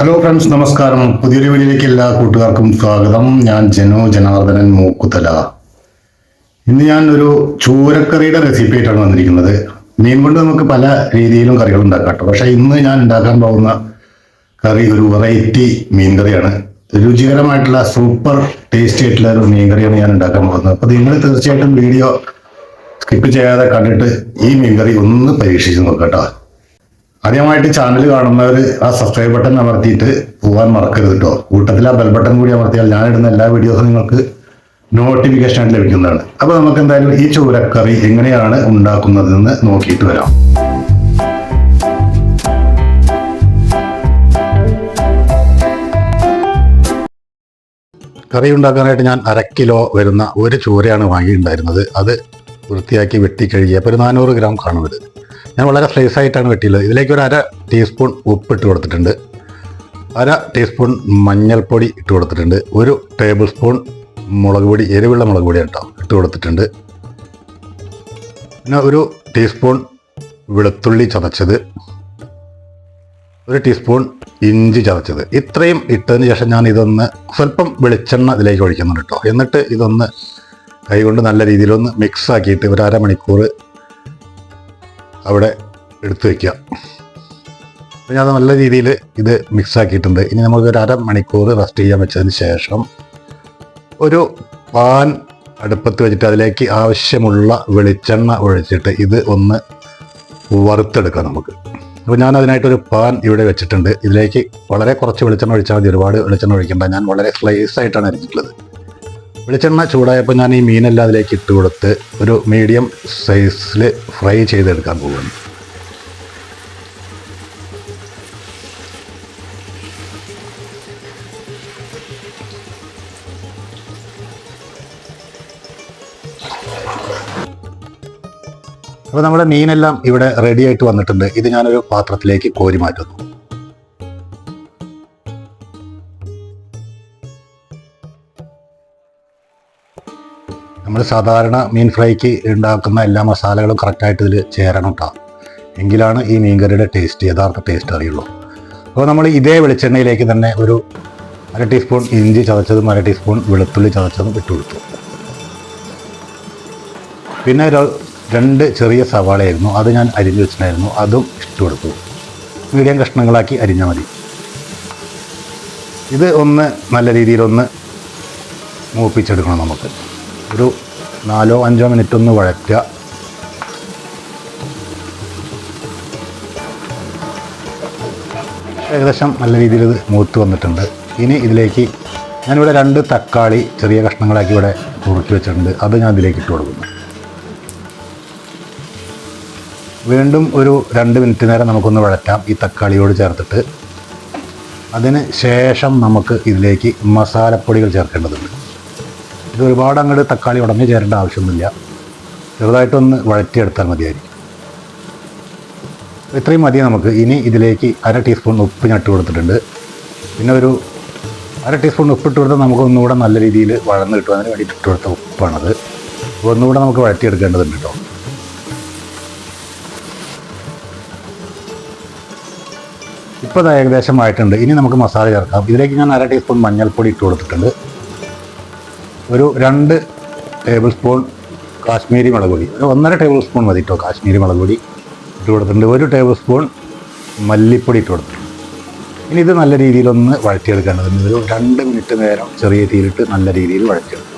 Hello friends, നമസ്കാരം. പുതിയൊരു വീഡിയോയിലേക്ക് എല്ലാ കൂട്ടുകാർക്കും സ്വാഗതം. ഞാൻ ജനാർദ്ദനൻ മൂക്കുതല. ഇന്ന് ഞാൻ ഒരു ചൂരക്കറിയുടെ റെസിപ്പി ആയിട്ടാണ് വന്നിരിക്കുന്നത്. മീൻ കൊണ്ട് നമുക്ക് പല രീതിയിലും കറികൾ ഉണ്ടാക്കാം. പക്ഷെ ഇന്ന് ഞാൻ ഉണ്ടാക്കാൻ പോകുന്ന കറി ഒരു വെറൈറ്റി മീൻ കറിയാണ്. രുചികരമായിട്ടുള്ള സൂപ്പർ ടേസ്റ്റി ആയിട്ടുള്ള ഒരു മീൻ കറിയാണ് ഞാൻ ഉണ്ടാക്കാൻ പോകുന്നത്. അപ്പോൾ നിങ്ങൾ തീർച്ചയായിട്ടും വീഡിയോ സ്കിപ്പ് ചെയ്യാതെ കണ്ടിട്ട് ഈ മീൻ കറി ഒന്ന് പരീക്ഷിച്ച് നോക്കട്ടോ. ആദ്യമായിട്ട് ചാനൽ കാണുന്നവർ ആ സബ്സ്ക്രൈബ് ബട്ടൺ അമർത്തിയിട്ട് പോകാൻ മറക്കരുത് കേട്ടോ. കൂട്ടത്തിൽ ആ ബെൽ ബട്ടൺ കൂടി അമർത്തിയാൽ ഞാനിടുന്ന എല്ലാ വീഡിയോസും നിങ്ങൾക്ക് നോട്ടിഫിക്കേഷൻ ആയിട്ട് ലഭിക്കുന്നതാണ്. അപ്പോൾ നമുക്ക് എന്തായാലും ഈ ചൂരക്കറി എങ്ങനെയാണ് ഉണ്ടാക്കുന്നതെന്ന് നോക്കിയിട്ട് വരാം. കറി ഉണ്ടാക്കാനായിട്ട് ഞാൻ 1/2 കിലോ വരുന്ന ഒരു ചൂരയാണ് വാങ്ങിയിട്ടുണ്ടായിരുന്നത്. അത് വൃത്തിയാക്കി വെട്ടിക്കഴുകി അപ്പോൾ ഒരു 400 ഗ്രാം കാണും. ഇത് ഞാൻ വളരെ സ്ലൈസ് ആയിട്ടാണ് വെട്ടിയുള്ളത്. ഇതിലേക്ക് ഒരു 1/2 ടീസ്പൂൺ ഉപ്പ് ഇട്ട് കൊടുത്തിട്ടുണ്ട്, 1/2 ടീസ്പൂൺ മഞ്ഞൾപ്പൊടി ഇട്ട് കൊടുത്തിട്ടുണ്ട്, 1 ടേബിൾ സ്പൂൺ മുളക് പൊടി, എരിവുള്ള മുളക് പൊടി കേട്ടോ ഇട്ട് കൊടുത്തിട്ടുണ്ട്. പിന്നെ 1 ടീസ്പൂൺ വെളുത്തുള്ളി ചതച്ചത്, 1 ടീസ്പൂൺ ഇഞ്ചി ചതച്ചത്. ഇത്രയും ഇട്ടതിന് ശേഷം ഞാൻ ഇതൊന്ന് സ്വല്പം വെളിച്ചെണ്ണ ഇതിലേക്ക് ഒഴിക്കുന്നുണ്ട് കേട്ടോ. എന്നിട്ട് ഇതൊന്ന് കൈകൊണ്ട് നല്ല രീതിയിലൊന്ന് മിക്സ് ആക്കിയിട്ട് ഒരു 1/2 മണിക്കൂർ അവിടെ എടുത്തു വയ്ക്കുക. അപ്പോൾ ഞാൻ നല്ല രീതിയിൽ ഇത് മിക്സ് ആക്കിയിട്ടുണ്ട്. ഇനി നമുക്ക് ഒരു 1/2 മണിക്കൂർ റെസ്റ്റ് ചെയ്യാൻ വെച്ചതിന് ശേഷം ഒരു പാൻ അടുപ്പത്ത് വെച്ചിട്ട് അതിലേക്ക് ആവശ്യമുള്ള വെളിച്ചെണ്ണ ഒഴിച്ചിട്ട് ഇത് ഒന്ന് വറുത്തെടുക്കാം നമുക്ക്. അപ്പോൾ ഞാൻ അതിനായിട്ടൊരു പാൻ ഇവിടെ വെച്ചിട്ടുണ്ട്. ഇതിലേക്ക് വളരെ കുറച്ച് വെളിച്ചെണ്ണ ഒഴിച്ചാൽ മതി, ഒരുപാട് വെളിച്ചെണ്ണ ഒഴിക്കേണ്ട. ഞാൻ വളരെ സ്ലൈസ് ആയിട്ടാണ് അരിഞ്ഞിട്ടുള്ളത്. വെളിച്ചെണ്ണ ചൂടായപ്പോൾ ഞാൻ ഈ മീനെല്ലാം അതിലേക്ക് ഇട്ട് കൊടുത്ത് ഒരു മീഡിയം സൈസിൽ ഫ്രൈ ചെയ്തെടുക്കാൻ പോകുന്നു. അപ്പോൾ നമ്മുടെ മീനെല്ലാം ഇവിടെ റെഡി ആയിട്ട് വന്നിട്ടുണ്ട്. ഇത് ഞാനൊരു പാത്രത്തിലേക്ക് കോരി മാറ്റുന്നു. നമ്മൾ സാധാരണ മീൻ ഫ്രൈക്ക് ഉണ്ടാക്കുന്ന എല്ലാ മസാലകളും കറക്റ്റായിട്ട് ഇതിൽ ചേരണം കേട്ടോ. എങ്കിലാണ് ഈ മീൻ കറിയുടെ യഥാർത്ഥ ടേസ്റ്റ് അറിയുള്ളൂ. അപ്പോൾ നമ്മൾ ഇതേ വെളിച്ചെണ്ണയിലേക്ക് തന്നെ ഒരു 1/2 ടീസ്പൂൺ ഇഞ്ചി ചതച്ചതും 1/2 ടീസ്പൂൺ വെളുത്തുള്ളി ചതച്ചതും ഇട്ട് കൊടുത്തു. പിന്നെ 2 ചെറിയ സവാളയായിരുന്നു, അത് ഞാൻ അരിഞ്ഞു വെച്ചിട്ടുണ്ടായിരുന്നു, അതും ഇട്ട് കൊടുത്തു. മീഡിയം കഷ്ണങ്ങളാക്കി അരിഞ്ഞാൽ മതി. ഇത് ഒന്ന് നല്ല രീതിയിലൊന്ന് മൂപ്പിച്ചെടുക്കണം. നമുക്ക് ഒരു 4-5 മിനിറ്റ് ഒന്ന് വഴറ്റുക. ഏകദേശം നല്ല രീതിയിൽ ഇത് മൂത്ത് വന്നിട്ടുണ്ട്. ഇനി ഇതിലേക്ക് ഞാനിവിടെ 2 തക്കാളി ചെറിയ കഷ്ണങ്ങളാക്കി ഇവിടെ നുറുക്കി വെച്ചിട്ടുണ്ട്, അത് ഞാൻ ഇതിലേക്ക് ഇട്ട് കൊടുക്കുന്നു. വീണ്ടും ഒരു 2 മിനിറ്റ് നേരം നമുക്കൊന്ന് വഴറ്റാം ഈ തക്കാളിയോട് ചേർത്തിട്ട്. അതിന് ശേഷം നമുക്ക് ഇതിലേക്ക് മസാലപ്പൊടികൾ ചേർക്കേണ്ടതുണ്ട്. ഇത് ഒരുപാട് അങ്ങോട്ട് തക്കാളി ഉടനെ ചേരേണ്ട ആവശ്യമൊന്നുമില്ല, ചെറുതായിട്ടൊന്ന് വഴറ്റിയെടുത്താൽ മതിയായിരിക്കും. ഇത്രയും മതി നമുക്ക്. ഇനി ഇതിലേക്ക് 1/2 ടീസ്പൂൺ ഉപ്പ് ഞാൻ ഇട്ട് കൊടുത്തിട്ടുണ്ട്. പിന്നെ ഒരു 1/2 ടീസ്പൂൺ ഉപ്പ് ഇട്ട് കൊടുത്താൽ നമുക്ക് ഒന്നുകൂടെ നല്ല രീതിയിൽ വഴന്ന് കിട്ടും. അതിന് വേണ്ടിയിട്ട് ഇട്ട് കൊടുത്ത ഉപ്പാണത്. അപ്പോൾ ഒന്നുകൂടെ നമുക്ക് വഴറ്റിയെടുക്കേണ്ടതുണ്ട് കേട്ടോ. ഇപ്പോൾ അത് ഏകദേശം ആയിട്ടുണ്ട്. ഇനി നമുക്ക് മസാല ചേർക്കാം. ഇതിലേക്ക് ഞാൻ 1/2 ടീസ്പൂൺ മഞ്ഞൾപ്പൊടി ഇട്ട് കൊടുത്തിട്ടുണ്ട്, ഒരു 2 ടേബിൾ സ്പൂൺ കാശ്മീരി മുളക് പൊടി, 1.5 ടേബിൾ സ്പൂൺ മതി കേട്ടോ കാശ്മീരി മുളക് പൊടി ഇട്ട് കൊടുത്തിട്ടുണ്ട്, 1 ടേബിൾ സ്പൂൺ മല്ലിപ്പൊടി ഇട്ട് കൊടുത്തിട്ടുണ്ട്. ഇനി ഇത് നല്ല രീതിയിലൊന്ന് വഴറ്റിയെടുക്കേണ്ടതുണ്ട്. ഒരു 2 മിനിറ്റ് നേരം ചെറിയ തീയിലിട്ട് നല്ല രീതിയിൽ വഴറ്റിയെടുക്കണം.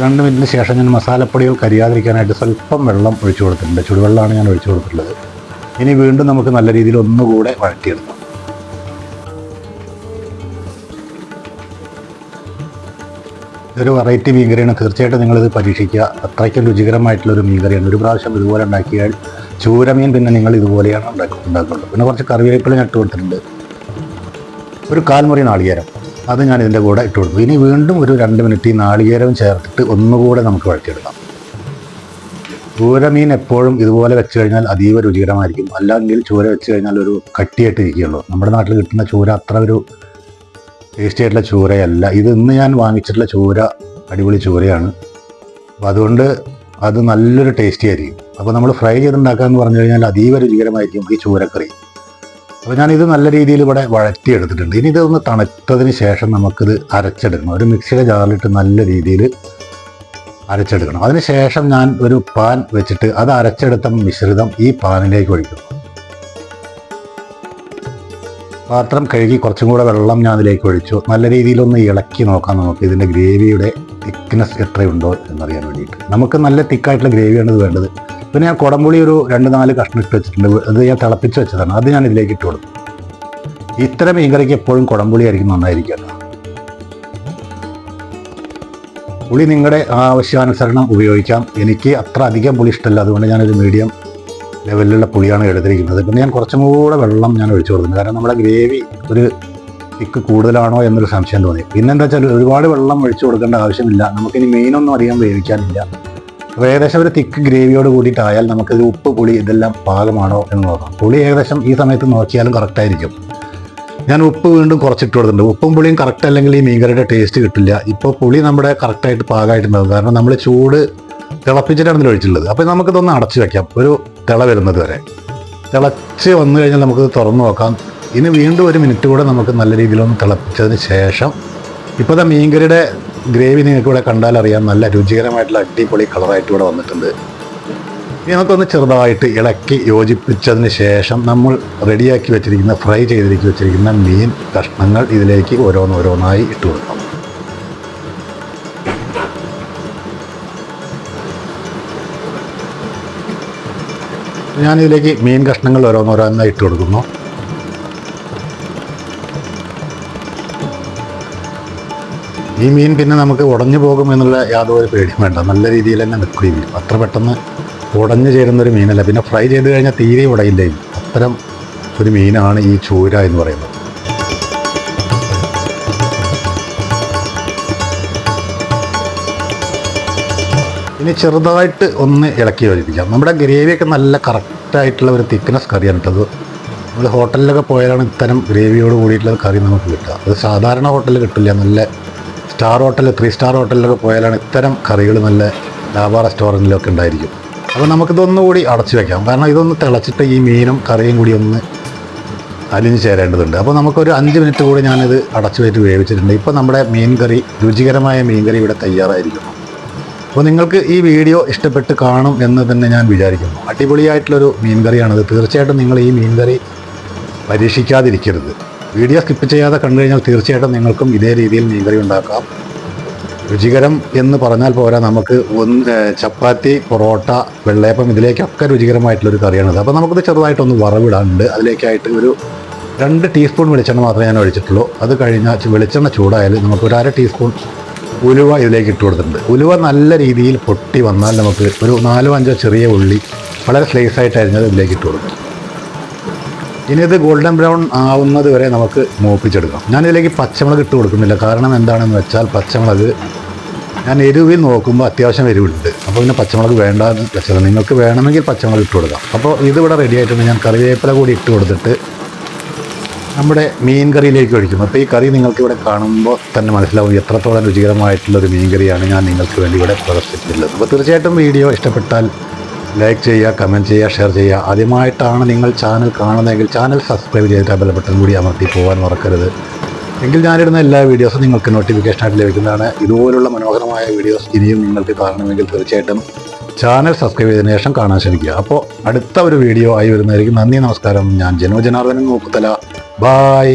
2 മിനിറ്റിന് ശേഷം ഞാൻ മസാലപ്പൊടികൾ കരിയാതിരിക്കാനായിട്ട് സ്വല്പം വെള്ളം ഒഴിച്ചു കൊടുത്തിട്ടുണ്ട്. ചുടുവെള്ളമാണ് ഞാൻ ഒഴിച്ചു കൊടുത്തിട്ടുള്ളത്. ഇനി വീണ്ടും നമുക്ക് നല്ല രീതിയിൽ ഒന്നുകൂടെ വഴറ്റിയെടുക്കാം. ഇതൊരു വെറൈറ്റി മീൻ കറിയാണ്. തീർച്ചയായിട്ടും നിങ്ങളിത് പരീക്ഷിക്കുക. അത്രയ്ക്കും രുചികരമായിട്ടുള്ളൊരു മീൻ കറിയാണ്. ഒരു പ്രാവശ്യം ഇതുപോലെ ഉണ്ടാക്കിയാൽ ചൂരമീൻ പിന്നെ നിങ്ങൾ ഇതുപോലെയാണ് ഉണ്ടാക്കുള്ളൂ. പിന്നെ കുറച്ച് കറിവേപ്പില ഞാൻ ഇട്ട് കൊടുത്തിട്ടുണ്ട്, ഒരു 1/4 മുറി നാളികേരം, അത് ഞാൻ ഇതിൻ്റെ കൂടെ ഇട്ട് കൊടുത്തു. ഇനി വീണ്ടും ഒരു 2 മിനിറ്റ് ഈ നാളികേരവും ചേർത്തിട്ട് ഒന്നുകൂടെ നമുക്ക് വഴറ്റിയെടുക്കാം. ചൂരമീൻ എപ്പോഴും ഇതുപോലെ വെച്ച് കഴിഞ്ഞാൽ അതീവ രുചികരമായിരിക്കും. അല്ലെങ്കിൽ ചൂര വെച്ച് കഴിഞ്ഞാൽ ഒരു കട്ടിയായിട്ട് ഇരിക്കുകയുള്ളൂ. നമ്മുടെ നാട്ടിൽ കിട്ടുന്ന ചൂര അത്ര ഒരു ടേസ്റ്റി ആയിട്ടുള്ള ചൂരയല്ല ഇത്. ഇന്ന് ഞാൻ വാങ്ങിച്ചിട്ടുള്ള ചൂര അടിപൊളി ചൂരയാണ്. അപ്പോൾ അതുകൊണ്ട് അത് നല്ലൊരു ടേസ്റ്റി ആയിരിക്കും. അപ്പോൾ നമ്മൾ ഫ്രൈ ചെയ്തുണ്ടാക്കാമെന്ന് പറഞ്ഞു കഴിഞ്ഞാൽ അതീവ രുചികരമായിരിക്കും ഈ ചൂരക്കറി. അപ്പോൾ ഞാനിത് നല്ല രീതിയിൽ ഇവിടെ വഴറ്റിയെടുത്തിട്ടുണ്ട്. ഇനി ഇതൊന്ന് തണുത്തതിന് ശേഷം നമുക്കിത് അരച്ചെടുക്കണം. ഒരു മിക്സിയുടെ ജാറിലിട്ട് നല്ല രീതിയിൽ അരച്ചെടുക്കണം. അതിനുശേഷം ഞാൻ ഒരു പാൻ വെച്ചിട്ട് അത് അരച്ചെടുത്ത മിശ്രിതം ഈ പാനിലേക്ക് ഒഴിക്കുന്നു. പാത്രം കഴുകി കുറച്ചും കൂടെ വെള്ളം ഞാൻ അതിലേക്ക് ഒഴിച്ചു. നല്ല രീതിയിലൊന്ന് ഇളക്കി നോക്കാം നമുക്ക് ഇതിൻ്റെ ഗ്രേവിയുടെ തിക്നെസ് എത്രയുണ്ടോ എന്നറിയാൻ വേണ്ടിയിട്ട്. നമുക്ക് നല്ല തിക്കായിട്ടുള്ള ഗ്രേവിയാണ് ഇത് വേണ്ടത്. പിന്നെ ഞാൻ കുടംപുളി ഒരു 2-4 കഷ്ണം ഇട്ട് വെച്ചിട്ടുണ്ട്. അത് ഞാൻ തിളപ്പിച്ച് വെച്ചതാണ്. അത് ഞാൻ ഇതിലേക്ക് ഇട്ട് കൊടുക്കും. ഇത്തരം മീൻകറിക്ക് എപ്പോഴും കുടംപുളി ആയിരിക്കും നന്നായിരിക്കും. പുളി നിങ്ങളുടെ ആവശ്യാനുസരണം ഉപയോഗിക്കാം. എനിക്ക് അത്ര അധികം പുളി ഇഷ്ടമല്ല, അതുകൊണ്ട് ഞാനൊരു മീഡിയം ലെവലിലുള്ള പുളിയാണ് എടുത്തിരിക്കുന്നത്. പിന്നെ ഞാൻ കുറച്ചും കൂടെ വെള്ളം ഞാൻ ഒഴിച്ചു കൊടുക്കുന്നു. കാരണം നമ്മുടെ ഗ്രേവി ഒരു തിക്ക് കൂടുതലാണോ എന്നൊരു സംശയം തോന്നി. പിന്നെ എന്താ വെച്ചാൽ ഒരുപാട് വെള്ളം ഒഴിച്ചു കൊടുക്കേണ്ട ആവശ്യമില്ല. നമുക്കിനി മീനൊന്നും അധികം വേവിക്കാനില്ല. അപ്പോൾ ഏകദേശം ഒരു തിക്ക് ഗ്രേവിയോട് കൂടിയിട്ടായാൽ നമുക്കിത് ഉപ്പ് പുളി ഇതെല്ലാം പാകമാണോ എന്ന് നോക്കാം. പുളി ഏകദേശം ഈ സമയത്ത് നോക്കിയാലും കറക്റ്റായിരിക്കും. ഞാൻ ഉപ്പ് വീണ്ടും കുറച്ചിട്ട് കൊടുത്തിട്ടുണ്ട്. ഉപ്പും പുളിയും കറക്റ്റ് അല്ലെങ്കിൽ ഈ മീൻകറിയുടെ ടേസ്റ്റ് കിട്ടില്ല. ഇപ്പോൾ പുളി നമ്മുടെ കറക്റ്റായിട്ട് പാകമായിട്ടുണ്ടാകും. കാരണം നമ്മൾ ചൂട് തിളപ്പിച്ചിട്ടാണ് ഇതിൽ ഒഴിച്ചിട്ടുള്ളത്. അപ്പോൾ നമുക്കിതൊന്ന് അടച്ചു വെക്കാം ഒരു തിള വരുന്നത് വരെ. തിളച്ച് വന്നു കഴിഞ്ഞാൽ നമുക്കിത് തുറന്നു നോക്കാം. ഇനി വീണ്ടും ഒരു മിനിറ്റ് കൂടെ നമുക്ക് നല്ല രീതിയിലൊന്ന് തിളപ്പിച്ചതിന് ശേഷം ഇപ്പോൾ മീൻകറിയുടെ ഗ്രേവി നിങ്ങൾക്ക് ഇവിടെ കണ്ടാൽ അറിയാം, നല്ല രുചികരമായിട്ടുള്ള അടിപൊളി കളറായിട്ട് ഇവിടെ വന്നിട്ടുണ്ട്. ഇനി നമുക്കൊന്ന് ചെറുതായിട്ട് ഇളക്കി യോജിപ്പിച്ചതിന് ശേഷം നമ്മൾ റെഡിയാക്കി വെച്ചിരിക്കുന്ന ഫ്രൈ വെച്ചിരിക്കുന്ന മീൻ കഷ്ണങ്ങൾ ഇതിലേക്ക് ഓരോന്നോരോന്നായി ഇട്ട് കൊടുക്കാം. ഞാനിതിലേക്ക് മീൻ കഷ്ണങ്ങൾ ഓരോന്നോരോന്നായി ഇട്ട് കൊടുക്കുന്നു. ഈ മീൻ പിന്നെ നമുക്ക് ഉടഞ്ഞു പോകും എന്നുള്ള യാതൊരു പേടിയും വേണ്ട. നല്ല രീതിയിൽ തന്നെ നിൽക്കുകയും ചെയ്യും. അത്ര പെട്ടെന്ന് ഉടഞ്ഞു ചേരുന്നൊരു മീനല്ല. പിന്നെ ഫ്രൈ ചെയ്ത് കഴിഞ്ഞാൽ തീരെ ഉടയില്ലേ. അത്തരം ഒരു മീനാണ് ഈ ചൂര എന്ന് പറയുന്നത്. ഇനി ചെറുതായിട്ട് ഒന്ന് ഇളക്കി യോജിപ്പിക്കാം. നമ്മുടെ ഗ്രേവിയൊക്കെ നല്ല കറക്റ്റായിട്ടുള്ള ഒരു തിക്നെസ് കറിയാണ് കേട്ടത്. നമ്മൾ ഹോട്ടലിലൊക്കെ പോയാലാണ് ഇത്തരം ഗ്രേവിയോട് കൂടിയിട്ടുള്ള കറി നമുക്ക് കിട്ടുക. അത് സാധാരണ ഹോട്ടലിൽ കിട്ടില്ല. നല്ല സ്റ്റാർ ഹോട്ടൽ, 3 സ്റ്റാർ ഹോട്ടലിലൊക്കെ പോയാലാണ് ഇത്തരം കറികൾ നല്ല ലാഭ റെസ്റ്റോറൻറ്റിലൊക്കെ ഉണ്ടായിരിക്കും. അപ്പോൾ നമുക്കിതൊന്നുകൂടി അടച്ചു വയ്ക്കാം. കാരണം ഇതൊന്ന് തിളച്ചിട്ട് ഈ മീനും കറിയും കൂടി ഒന്ന് അലിഞ്ഞ് ചേരേണ്ടതുണ്ട്. അപ്പോൾ നമുക്കൊരു 5 മിനിറ്റ് കൂടി ഞാനിത് അടച്ചു വെച്ച് വേവിച്ചിട്ടുണ്ട്. ഇപ്പോൾ നമ്മുടെ മീൻ കറി, രുചികരമായ മീൻ കറി ഇവിടെ തയ്യാറായിരിക്കുന്നു. അപ്പോൾ നിങ്ങൾക്ക് ഈ വീഡിയോ ഇഷ്ടപ്പെട്ട് കാണും എന്ന് തന്നെ ഞാൻ വിചാരിക്കുന്നു. അടിപൊളിയായിട്ടുള്ളൊരു മീൻ കറിയാണിത്. തീർച്ചയായിട്ടും നിങ്ങൾ ഈ മീൻ കറി പരീക്ഷിക്കാതിരിക്കരുത്. വീഡിയോ സ്കിപ്പ് ചെയ്യാതെ കണ്ടു കഴിഞ്ഞാൽ തീർച്ചയായിട്ടും നിങ്ങൾക്കും ഇതേ രീതിയിൽ മീൻ കറി ഉണ്ടാക്കാം. രുചികരം എന്ന് പറഞ്ഞാൽ പോരാ, നമുക്ക് ചപ്പാത്തി, പൊറോട്ട, വെള്ളയപ്പം ഇതിലേക്കൊക്കെ രുചികരമായിട്ടുള്ളൊരു കറിയാണിത്. അപ്പോൾ നമുക്കിത് ചെറുതായിട്ടൊന്ന് വറവിടാനുണ്ട്. അതിലേക്കായിട്ട് ഒരു 2 ടീസ്പൂൺ വെളിച്ചെണ്ണ മാത്രമേ ഞാൻ ഒഴിച്ചിട്ടുള്ളൂ. അത് കഴിഞ്ഞാൽ വെളിച്ചെണ്ണ ചൂടായാൽ നമുക്ക് ഒരു 1/2 ടീസ്പൂൺ ഉലുവ ഇതിലേക്ക് ഇട്ട് കൊടുത്തിട്ടുണ്ട്. ഉലുവ നല്ല രീതിയിൽ പൊട്ടി വന്നാൽ നമുക്ക് ഒരു 4-5 ചെറിയ ഉള്ളി വളരെ സ്ലൈസായിട്ട് അരിഞ്ഞത് ഇതിലേക്ക് ഇട്ട് കൊടുക്കും. ഇനി ഇത് ഗോൾഡൻ ബ്രൗൺ ആവുന്നത് വരെ നമുക്ക് മൂപ്പിച്ചെടുക്കാം. ഞാനിതിലേക്ക് പച്ചമുളക് ഇട്ട് കൊടുക്കുന്നില്ല. കാരണം എന്താണെന്ന് വെച്ചാൽ പച്ചമുളക് ഞാൻ എരിവിൽ നോക്കുമ്പോൾ അത്യാവശ്യം എരിവുണ്ട്. അപ്പോൾ പിന്നെ പച്ചമുളക് വേണ്ടെന്ന് വെച്ചാൽ നിങ്ങൾക്ക് വേണമെങ്കിൽ പച്ചമുളക് ഇട്ട് കൊടുക്കാം. അപ്പോൾ ഇതിവിടെ റെഡി ആയിട്ടുണ്ട്. ഞാൻ കറിവേപ്പില കൂടി ഇട്ട് കൊടുത്തിട്ട് നമ്മുടെ മീൻ കറിയിലേക്ക് ഒഴിക്കും. അപ്പോൾ ഈ കറി നിങ്ങൾക്ക് ഇവിടെ കാണുമ്പോൾ തന്നെ മനസ്സിലാവും എത്രത്തോളം രുചികരമായിട്ടുള്ളൊരു മീൻ കറിയാണ് ഞാൻ നിങ്ങൾക്ക് വേണ്ടി ഇവിടെ പ്രദർശിപ്പിച്ചിട്ടുള്ളത്. അപ്പോൾ തീർച്ചയായിട്ടും വീഡിയോ ഇഷ്ടപ്പെട്ടാൽ ലൈക്ക് ചെയ്യുക, കമൻറ്റ് ചെയ്യുക, ഷെയർ ചെയ്യുക. ആദ്യമായിട്ടാണ് നിങ്ങൾ ചാനൽ കാണുന്നതെങ്കിൽ ചാനൽ സബ്സ്ക്രൈബ് ചെയ്തിട്ട് ബെൽ ബട്ടൺ കൂടി അമർത്തി പോകാൻ മറക്കരുത്. എങ്കിൽ ഞാനിടുന്ന എല്ലാ വീഡിയോസും നിങ്ങൾക്ക് നോട്ടിഫിക്കേഷനായിട്ട് ലഭിക്കുന്നതാണ്. ഇതുപോലുള്ള മനോഹരമായ വീഡിയോസ് ഇനിയും നിങ്ങൾക്ക് കാണണമെങ്കിൽ തീർച്ചയായിട്ടും ചാനൽ സബ്സ്ക്രൈബ് ചെയ്തതിനു ശേഷം കാണാൻ ശ്രമിക്കുക. അപ്പോൾ അടുത്ത ഒരു വീഡിയോ ആയി വരുന്നതായിരിക്കും. നന്ദി, നമസ്കാരം. ഞാൻ ജനോ ജനാർദ്ദനൻ മൂക്കുതല. ബായ്.